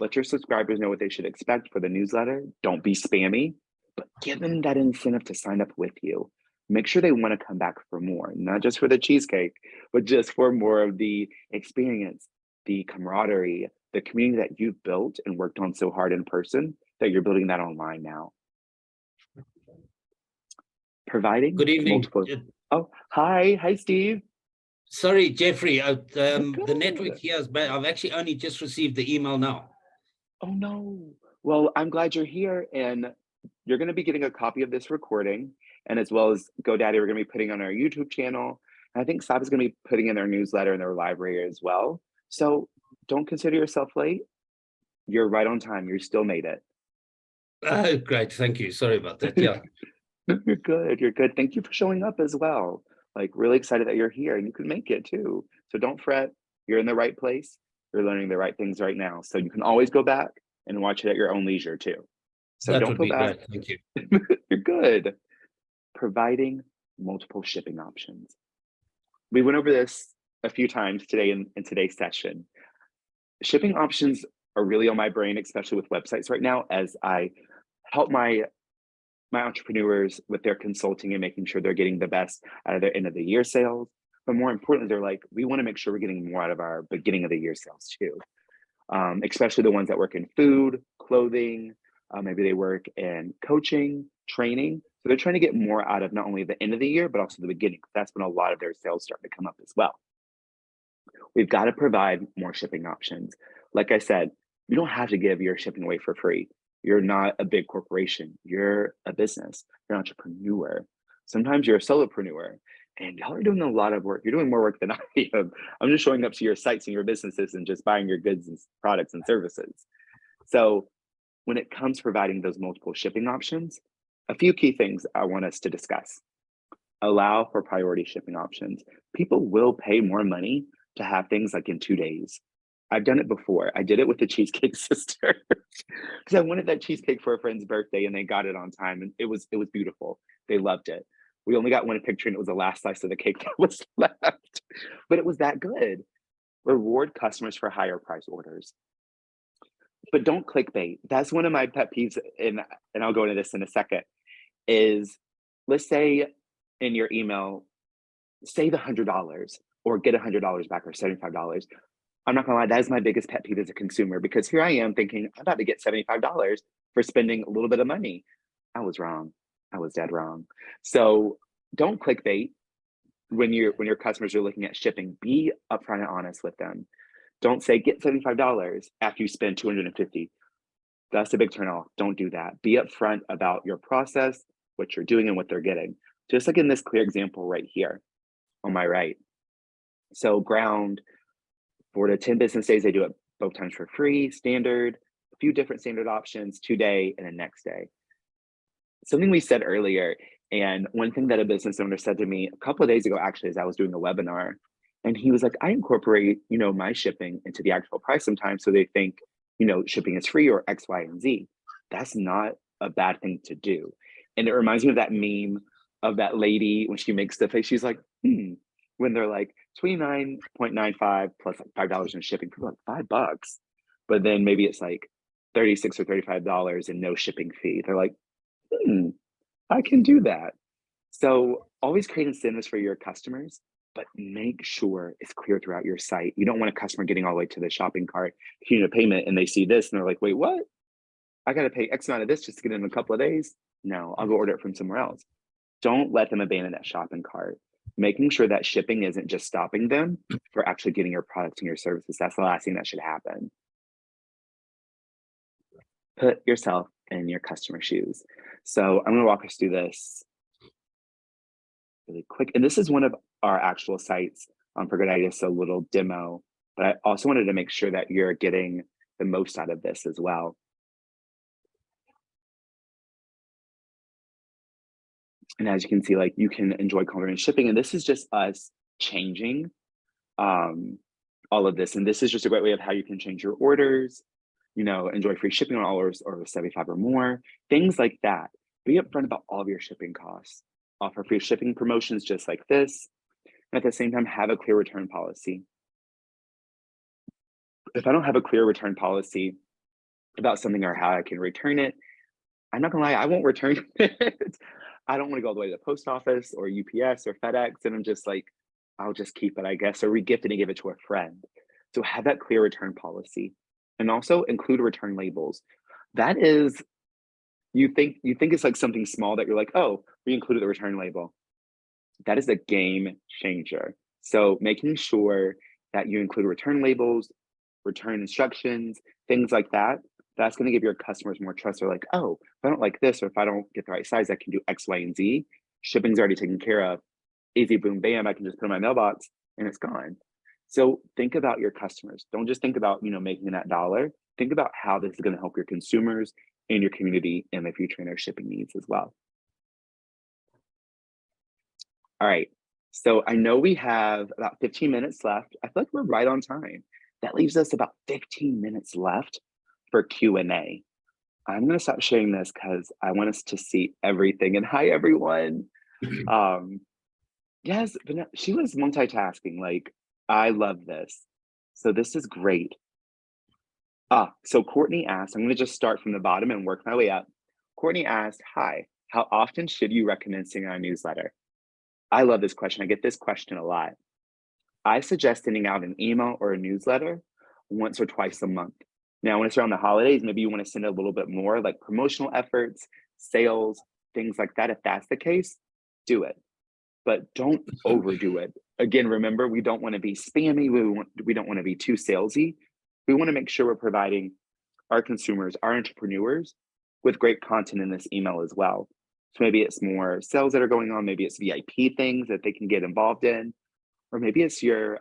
S1: let your subscribers know what they should expect for the newsletter. Don't be spammy, but give them that incentive to sign up with you. Make sure they want to come back for more, not just for the cheesecake, but just for more of the experience, the camaraderie, the community that you've built and worked on so hard in person that you're building that online now. Providing
S4: Good evening.
S1: multiple. Oh, hi, Steve.
S4: Sorry, Jeffrey. The
S1: Good.
S4: network here is bad. I've actually only just received the email now.
S1: Oh no. Well, I'm glad you're here, and you're going to be getting a copy of this recording, and as well as GoDaddy, we're going to be putting on our YouTube channel. And I think Sab is going to be putting in their newsletter and their library as well. So don't consider yourself late. You're right on time. You still made it.
S4: Great. Thank you. Sorry about that. Yeah.
S1: You're good. You're good. Thank you for showing up as well. Like, really excited that you're here and you can make it too. So don't fret. You're in the right place. You're learning the right things right now. So you can always go back and watch it at your own leisure too. So
S4: That
S1: don't
S4: would
S1: feel
S4: be
S1: bad.
S4: great. Thank you.
S1: You're good. Providing multiple shipping options. We went over this a few times today in today's session. Shipping options are really on my brain, especially with websites right now, as I help my entrepreneurs with their consulting and making sure they're getting the best out of their end of the year sales. But more importantly, they're like, we want to make sure we're getting more out of our beginning of the year sales too. Especially the ones that work in food, clothing, maybe they work in coaching, training. So they're trying to get more out of not only the end of the year, but also the beginning. That's when a lot of their sales start to come up as well. We've got to provide more shipping options. Like I said, you don't have to give your shipping away for free. You're not a big corporation. You're a business. You're an entrepreneur. Sometimes you're a solopreneur, and y'all are doing a lot of work. You're doing more work than I am. I'm just showing up to your sites and your businesses and just buying your goods and products and services. So when it comes to providing those multiple shipping options, a few key things I want us to discuss. Allow for priority shipping options. People will pay more money to have things like in 2 days. I've done it before. I did it with the Cheesecake Sister because I wanted that cheesecake for a friend's birthday and they got it on time and it was beautiful. They loved it. We only got one picture and it was the last slice of the cake that was left, but it was that good. Reward customers for higher price orders. But don't clickbait. That's one of my pet peeves, and I'll go into this in a second, is let's say in your email, save $100 or get $100 back or $75. I'm not gonna lie, that is my biggest pet peeve as a consumer, because here I am thinking I'm about to get $75 for spending a little bit of money. I was wrong. I was dead wrong. So don't clickbait when your customers are looking at shipping. Be upfront and honest with them. Don't say get $75 after you spend $250. That's a big turnoff. Don't do that. Be upfront about your process, what you're doing, and what they're getting. Just like in this clear example right here on my right. So Ground, 4 to 10 business days, they do it both times for free, standard, a few different standard options, 2-day and a next day. Something we said earlier, and one thing that a business owner said to me a couple of days ago, actually, as I was doing a webinar, and he was like, I incorporate, my shipping into the actual price sometimes, so they think, shipping is free or X, Y, and Z. That's not a bad thing to do. And it reminds me of that meme of that lady when she makes the face, she's like, when they're like $29.95 plus like $5 in shipping, people are like $5. But then maybe it's like $36 or $35 and no shipping fee. They're like, I can do that. So always create incentives for your customers, but make sure it's clear throughout your site. You don't want a customer getting all the way to the shopping cart, a payment, and they see this and they're like, wait, what? I got to pay X amount of this just to get it in a couple of days? No, I'll go order it from somewhere else. Don't let them abandon that shopping cart. Making sure that shipping isn't just stopping them for actually getting your products and your services. That's the last thing that should happen. Put yourself in your customer's shoes. So I'm going to walk us through this really quick. And this is one of our actual sites for GoDaddy, just a little demo. But I also wanted to make sure that you're getting the most out of this as well. And as you can see, like, you can enjoy confident shipping. And this is just us changing all of this. And this is just a great way of how you can change your orders, enjoy free shipping on all orders over 75 or more, things like that. Be upfront about all of your shipping costs. Offer free shipping promotions just like this. And at the same time, have a clear return policy. If I don't have a clear return policy about something or how I can return it, I'm not gonna lie, I won't return it. I don't want to go all the way to the post office or UPS or FedEx. And I'm just like, I'll just keep it, I guess, or regift it and give it to a friend. So have that clear return policy. And also include return labels. That is, you think it's like something small that you're like, oh, we included the return label. That is a game changer. So making sure that you include return labels, return instructions, things like that, that's going to give your customers more trust. They're like, oh, if I don't like this, or if I don't get the right size, I can do X, Y, and Z. Shipping's already taken care of. Easy, boom, bam, I can just put in my mailbox and it's gone. So think about your customers. Don't just think about, making that dollar. Think about how this is going to help your consumers and your community in the future and their shipping needs as well. All right. So I know we have about 15 minutes left. I feel like we're right on time. That leaves us about 15 minutes left for Q&A. I'm going to stop sharing this because I want us to see everything. And hi, everyone. Yes, but she was multitasking. Like, I love this. So this is great. So Courtney asked, I'm going to just start from the bottom and work my way up. Courtney asked, hi, how often should you recommend sending out a newsletter? I love this question. I get this question a lot. I suggest sending out an email or a newsletter once or twice a month. Now, when it's around the holidays, maybe you want to send a little bit more, like promotional efforts, sales, things like that. If that's the case, do it. But don't overdo it. Again, remember, we don't want to be spammy. We don't want to be too salesy. We want to make sure we're providing our consumers, our entrepreneurs, with great content in this email as well. So maybe it's more sales that are going on. Maybe it's VIP things that they can get involved in. Or maybe it's your,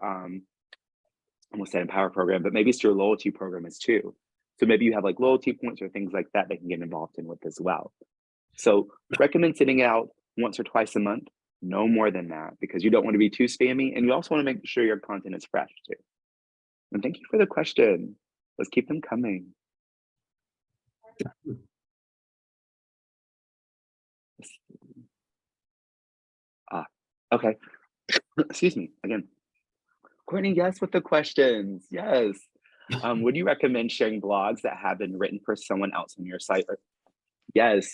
S1: almost said Empower program, but maybe it's your loyalty program as too. So maybe you have like loyalty points or things like that they can get involved in with as well. So recommend sending it out once or twice a month, no more than that, because you don't want to be too spammy. And you also want to make sure your content is fresh too. And thank you for the question. Let's keep them coming. Okay. Excuse me again. Courtney, yes, with the questions. Yes. Would you recommend sharing blogs that have been written for someone else on your site? Yes.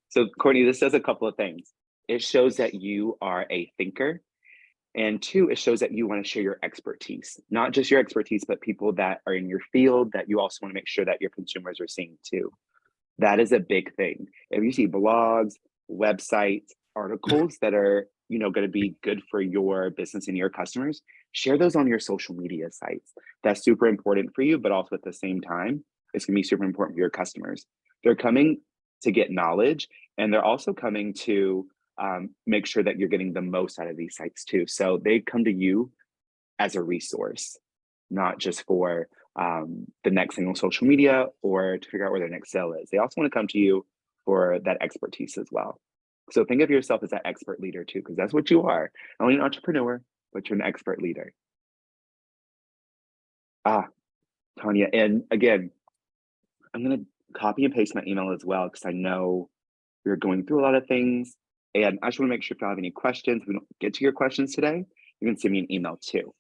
S1: So Courtney, this does a couple of things. It shows that you are a thinker. And two, it shows that you want to share your expertise, not just your expertise, but people that are in your field that you also want to make sure that your consumers are seeing too. That is a big thing. If you see blogs, websites, articles that are, going to be good for your business and your customers, share those on your social media sites. That's super important for you, but also at the same time, it's going to be super important for your customers. They're coming to get knowledge, and they're also coming to make sure that you're getting the most out of these sites too. So they come to you as a resource, not just for the next thing on social media or to figure out where their next sale is. They also want to come to you for that expertise as well. So think of yourself as that expert leader too, because that's what you are. Not only an entrepreneur, but you're an expert leader. Tanya, and again, I'm going to copy and paste my email as well, because I know you're going through a lot of things. And I just want to make sure if you have any questions, if we don't get to your questions today, you can send me an email too.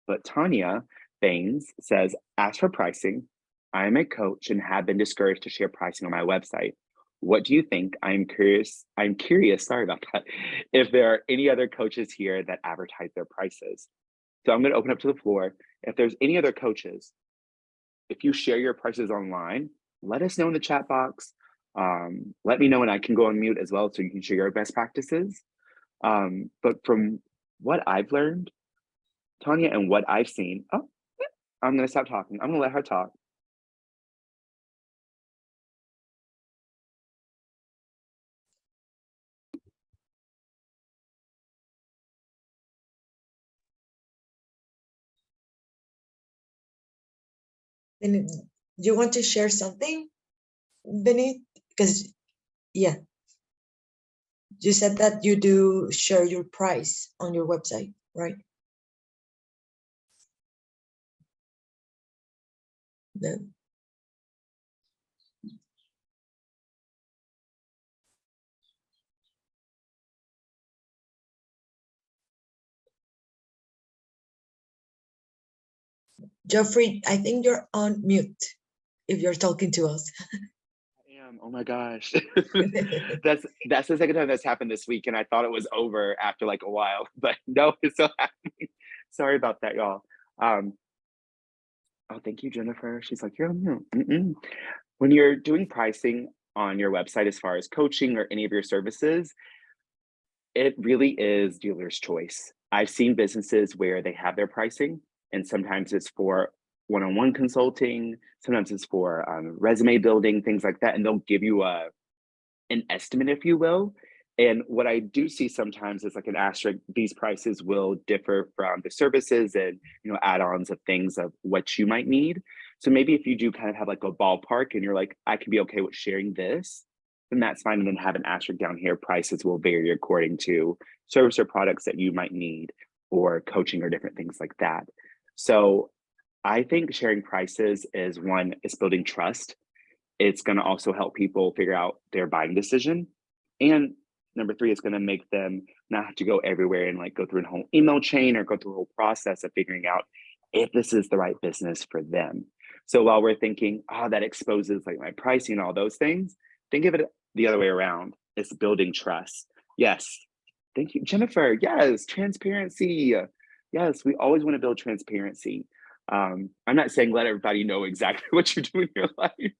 S1: But Tanya Baines says, as for pricing, I am a coach and have been discouraged to share pricing on my website. What do you think? I'm curious, sorry about that, if there are any other coaches here that advertise their prices. So I'm going to open up to the floor. If there's any other coaches, if you share your prices online, let us know in the chat box. Let me know, and I can go on mute as well so you can share your best practices. But from what I've learned, Tanya, and what I've seen, I'm going to stop talking. I'm going to let her talk.
S2: And you want to share something, Benny? Because, yeah, you said that you do share your price on your website, right? Then Geoffrey, I think you're on mute if you're talking to us.
S1: I am. Oh my gosh. That's the second time that's happened this week, and I thought it was over after like a while, but no, it's still happening. Sorry about that, y'all. Oh, thank you, Jennifer. She's like, you're on mute. When you're doing pricing on your website as far as coaching or any of your services, it really is dealer's choice. I've seen businesses where they have their pricing, and sometimes it's for one-on-one consulting, sometimes it's for resume building, things like that, and they'll give you an estimate, if you will. And what I do see sometimes is like an asterisk, these prices will differ from the services and add-ons of things of what you might need. So maybe if you do kind of have like a ballpark and you're like, I could be okay with sharing this, then that's fine. And then have an asterisk down here, prices will vary according to service or products that you might need, or coaching or different things like that. So I think sharing prices is building trust. It's going to also help people figure out their buying decision. And number three, it's going to make them not have to go everywhere and like go through a whole email chain or go through a whole process of figuring out if this is the right business for them. So while we're thinking, that exposes like my pricing and all those things, think of it the other way around. It's building trust. Yes. Thank you, Jennifer. Yes. Transparency. Yes. We always want to build transparency. I'm not saying let everybody know exactly what you're doing in your life,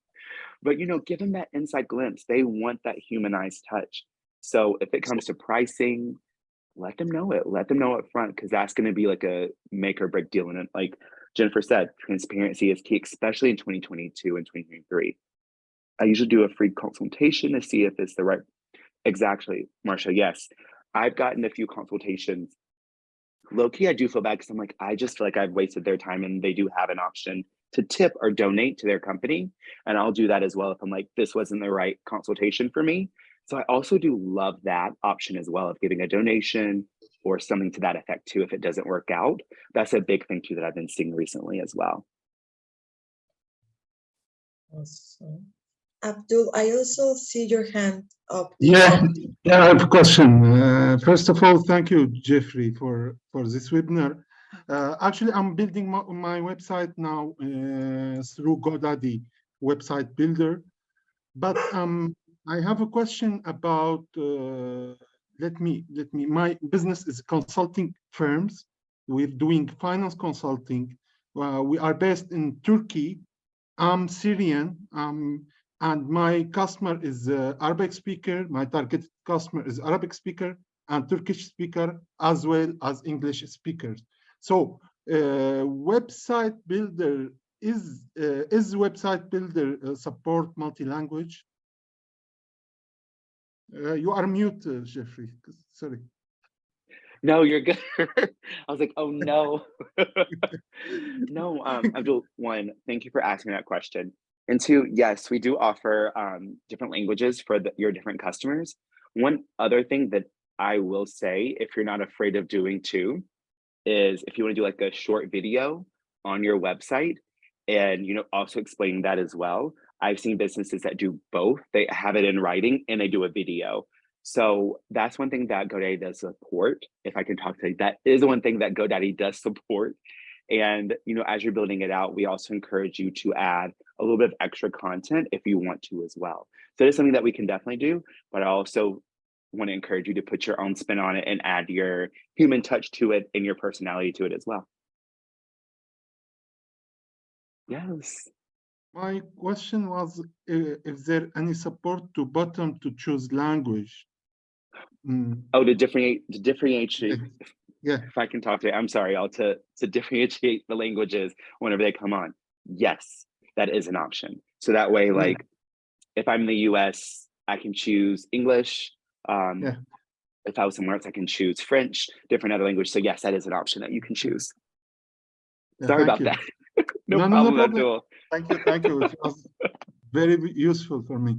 S1: but give them that inside glimpse. They want that humanized touch. So if it comes to pricing, let them know it. Let them know up front, because that's going to be like a make or break deal in it. Like Jennifer said, transparency is key, especially in 2022 and 2023. I usually do a free consultation to see if it's the right. Exactly, Marsha. Yes, I've gotten a few consultations. Low key, I do feel bad because I'm like, I just feel like I've wasted their time, and they do have an option to tip or donate to their company. And I'll do that as well if I'm like, this wasn't the right consultation for me. So I also do love that option as well, of giving a donation or something to that effect too, if it doesn't work out. That's a big thing too that I've been seeing recently as well.
S2: Awesome. Abdul, I also see your hand up.
S5: Yeah, I have a question. First of all, thank you, Jeffrey, for this webinar. Actually, I'm building my website now through GoDaddy website builder. But I have a question about, my business is consulting firms. We're doing finance consulting. We are based in Turkey. I'm Syrian, and my customer is Arabic speaker. My target customer is Arabic speaker and Turkish speaker, as well as English speakers. So website builder, is website builder support multi-language? You are mute, Jeffrey. Sorry.
S1: No, you're good. I was like, oh no. No, Abdul, one, thank you for asking that question. And two, yes, we do offer different languages for your different customers. One other thing that I will say, if you're not afraid of doing too, is if you want to do like a short video on your website and also explaining that as well. I've seen businesses that do both. They have it in writing and they do a video. So that's one thing that GoDaddy does support. If I can talk to you, that is one thing that GoDaddy does support. And as you're building it out, we also encourage you to add a little bit of extra content if you want to as well. So it's something that we can definitely do, but I also want to encourage you to put your own spin on it and add your human touch to it and your personality to it as well. Yes.
S5: My question was if there any support to bottom to choose language.
S1: Oh, to differentiate.
S5: Yeah.
S1: If I can talk to you, I'm sorry, to differentiate the languages whenever they come on. Yes, that is an option. So that way, like, if I'm in the US, I can choose English. If I was somewhere else, I can choose French, different other language. So yes, that is an option that you can choose. Sorry about that. No problem at all.
S5: Thank you. It was very useful for me.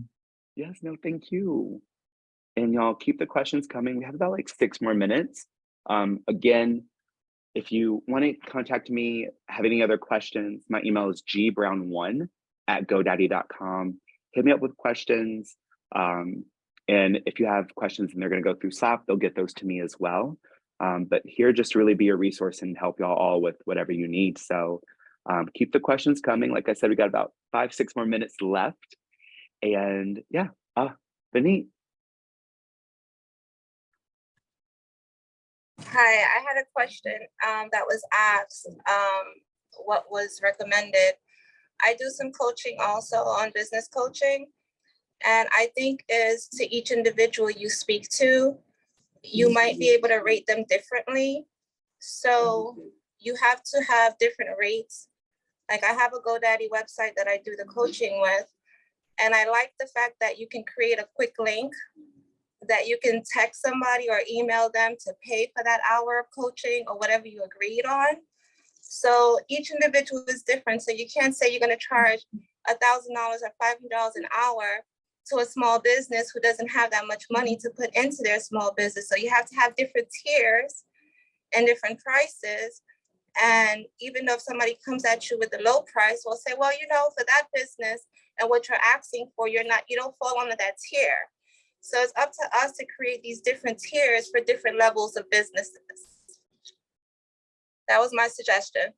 S1: Yes, no, thank you. And y'all keep the questions coming. We have about like 6 more minutes. Again, if you want to contact me, have any other questions, my email is gbrown1@godaddy.com. Hit me up with questions. And if you have questions and they're going to go through SOP, they'll get those to me as well. But here just to really be a resource and help y'all all with whatever you need. So keep the questions coming. Like I said, we got about 5-6 more minutes left. And yeah, Benit.
S3: Hi, I had a question that was asked, what was recommended. I do some coaching also on business coaching. And I think is to each individual you speak to, you might be able to rate them differently. So you have to have different rates. Like I have a GoDaddy website that I do the coaching with. And I like the fact that you can create a quick link that you can text somebody or email them to pay for that hour of coaching or whatever you agreed on. So each individual is different. So you can't say you're going to charge $1,000 or $500 an hour to a small business who doesn't have that much money to put into their small business. So you have to have different tiers and different prices. And even though if somebody comes at you with a low price, we'll say, well, for that business and what you're asking for, you don't fall under that tier. So it's up to us to create these different tiers for different levels of businesses. That was my suggestion.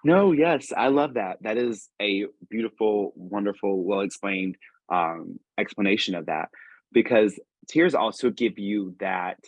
S1: No, yes, I love that. That is a beautiful, wonderful, well-explained explanation of that, because tiers also give you that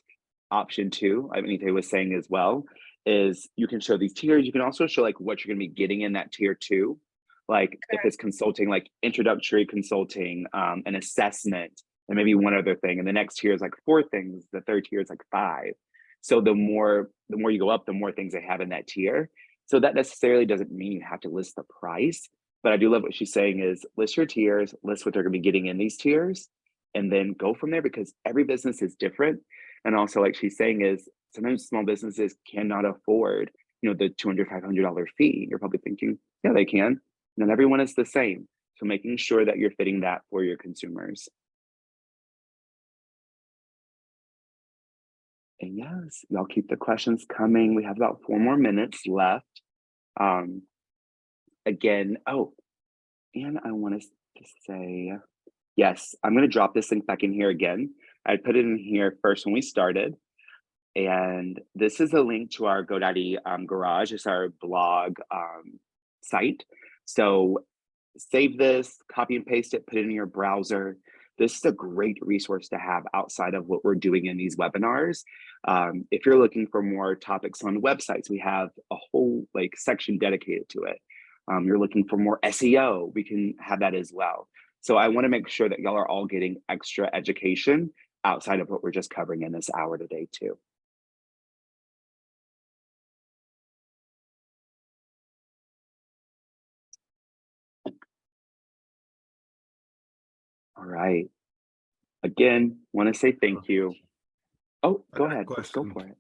S1: option too. I mean, they was saying as well, is you can show these tiers. You can also show like what you're going to be getting in that tier too. Like if it's consulting, like introductory consulting, an assessment, and maybe one other thing. And the next tier is like 4 things. The third tier is like 5. So the more you go up, the more things they have in that tier. So that necessarily doesn't mean you have to list the price, but I do love what she's saying is list your tiers, list what they're going to be getting in these tiers, and then go from there, because every business is different. And also, like she's saying, is sometimes small businesses cannot afford, the $200, $500 fee. You're probably thinking, yeah, they can. Not everyone is the same. So making sure that you're fitting that for your consumers. And yes, y'all keep the questions coming. We have about 4 more minutes left. Again, and I want to say, yes, I'm going to drop this link back in here again. I put it in here first when we started. And this is a link to our GoDaddy garage. It's our blog site. So save this, copy and paste it, put it in your browser. This is a great resource to have outside of what we're doing in these webinars. If you're looking for more topics on websites, we have a whole section dedicated to it. You're looking for more SEO, we can have that as well. So I want to make sure that y'all are all getting extra education outside of what we're just covering in this hour today too. All right. Again, want to say thank you. Oh, go ahead. Let's go for it.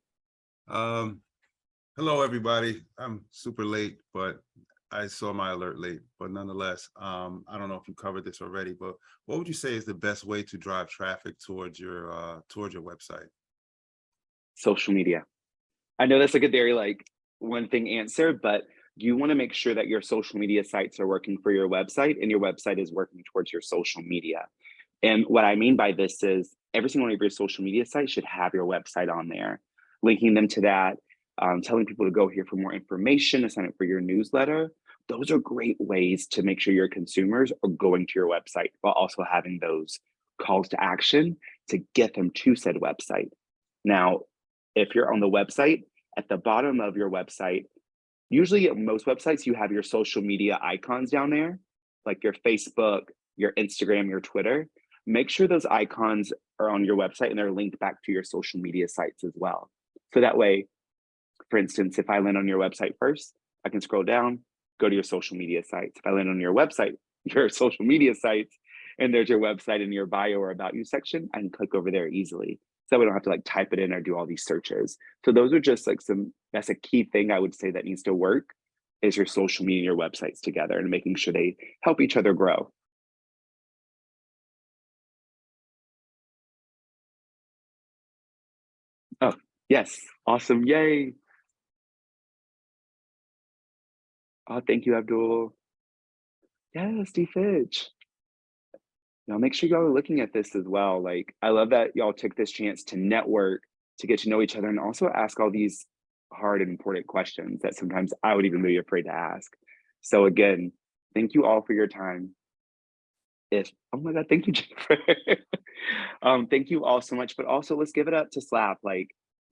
S6: Hello, everybody. I'm super late, but I saw my alert late. But nonetheless, I don't know if you covered this already, but what would you say is the best way to drive traffic towards your website?
S1: Social media. I know that's like a very one thing answer, but you want to make sure that your social media sites are working for your website and your website is working towards your social media. And what I mean by this is every single one of your social media sites should have your website on there, linking them to that, telling people to go here for more information, to sign up for your newsletter. Those are great ways to make sure your consumers are going to your website while also having those calls to action to get them to said website. Now, if you're on the website, at the bottom of your website, usually at most websites, you have your social media icons down there, like your Facebook, your Instagram, your Twitter. Make sure those icons are on your website and they're linked back to your social media sites as well. So that way, for instance, if I land on your website first, I can scroll down, go to your social media sites. If I land on your website, your social media sites, and there's your website in your bio or about you section, I can click over there easily. So we don't have to type it in or do all these searches. So those are just that's a key thing I would say that needs to work is your social media and your websites together and making sure they help each other grow. Oh, yes. Awesome. Yay. Oh, thank you, Abdul. Yes, D Fitch. Now make sure y'all are looking at this as well. I love that y'all took this chance to network, to get to know each other, and also ask all these hard and important questions that sometimes I would even be afraid to ask. So again, thank you all for your time. Oh my God, thank you, Jennifer. Thank you all so much, but also let's give it up to Slap.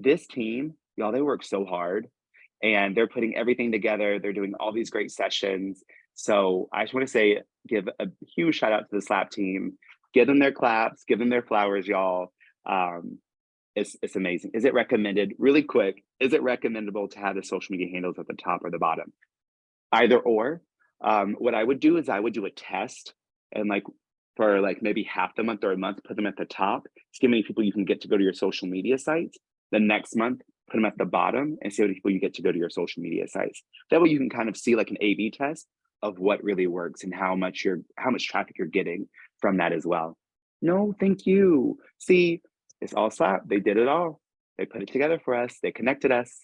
S1: This team, y'all, they work so hard and they're putting everything together. They're doing all these great sessions. So I just want to say, give a huge shout out to the Slap team. Give them their claps, give them their flowers, y'all. It's amazing. Is it recommended, really quick, is it recommendable to have the social media handles at the top or the bottom? Either or. What I would do is I would do a test and for maybe half the month or a month, put them at the top. See how many people you can get to go to your social media sites. The next month, put them at the bottom and see how many people you get to go to your social media sites. That way you can kind of see an A/B test of what really works and how much traffic you're getting from that as well. No, thank you. See, it's all Slap. They did it all. They put it together for us. They connected us.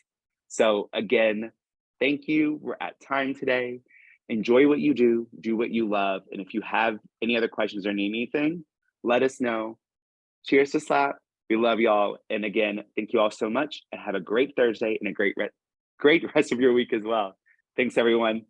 S1: So again, thank you. We're at time today. Enjoy what you do what you love. And if you have any other questions or need anything, let us know. Cheers to Slap. We love y'all. And again, thank you all so much and have a great Thursday and a great rest of your week as well. Thanks, everyone.